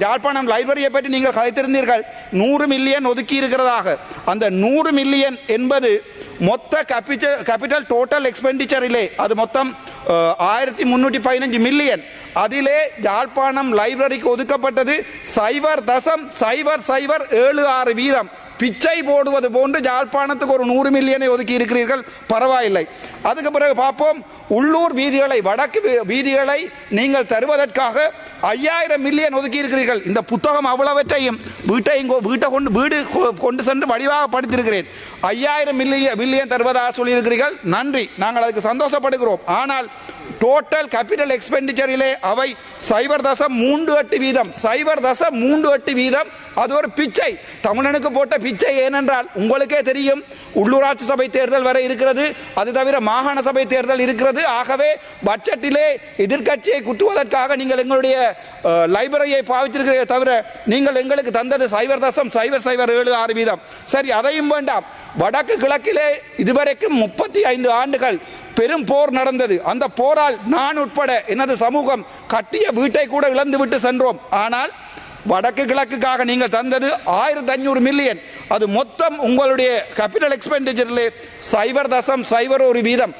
யாழ்ப்பாணம் லைப்ரரியை பற்றி நீங்கள் கதைத்திருந்தீர்கள். 100 மில்லியன் ஒதுக்கி இருக்கிறதாக. அந்த 100 மில்லியன் என்பது மொத்த கேபிட்டல் டோட்டல் எக்ஸ்பெண்டிச்சரிலே அது மொத்தம் 1315 மில்லியன். அதிலே யாழ்ப்பாணம் லைப்ரரிக்கு ஒதுக்கப்பட்டது 0.0076%. பிச்சை போடுவது போன்று யாழ்ப்பாணத்துக்கு ஒரு 100 மில்லியனை ஒதுக்கி இருக்கிறீர்கள். பரவாயில்லை. அதுக்கு பிறகு பார்ப்போம். உள்ளூர் வீதிகளை, வடக்கு வீதிகளை நீங்கள் தருவதற்காக 5000 மில்லியன் ஒதுக்கி இருக்கிறீர்கள். இந்த புத்தகம் அவ்வளவற்றையும் வீடு கொண்டு சென்று வடிவாக படித்திருக்கிறேன். 5000 மில்லியன் தருவதாக சொல்லியிருக்கிறீர்கள். நன்றி, நாங்கள் அதுக்கு சந்தோஷப்படுகிறோம். ஆனால் டோட்டல் கேபிட்டல் எக்ஸ்பெண்டிச்சரிலே அவை 0.38%. 0.38%. அது ஒரு பிச்சை, தமிழனுக்கு போட்ட பிச்சை. ஏனென்றால் உங்களுக்கே தெரியும், உள்ளூராட்சி சபை தேர்தல் வரை இருக்கிறது. அது தவிர மாகாண சபை தேர்தல் இருக்கிறது. ஆகவே பட்ஜெட்டிலே எதிர்க்கட்சியை குத்துவதற்காக நீங்கள் எங்களுடைய லைப்ரரியை பாவிச்சிருக்கிறீர்கள். தவிர நீங்கள் எங்களுக்கு தந்தது 0.007%. சரி, அதையும் வேண்டாம். வடக்கு கிழக்கிலே இதுவரைக்கும் 35 ஆண்டுகள் பெரும் போர் நடந்தது. அந்த போரால் நான் உட்பட எனது சமூகம் கட்டிய வீட்டை கூட இழந்துவிட்டு சென்றோம். ஆனால் வடக்கு கிழக்குக்காக நீங்கள் தந்தது 1500 மில்லியன். அது மொத்தம் உங்களுடைய கேபிட்டல் எக்ஸ்பெண்டிச்சரிலே 0.01%.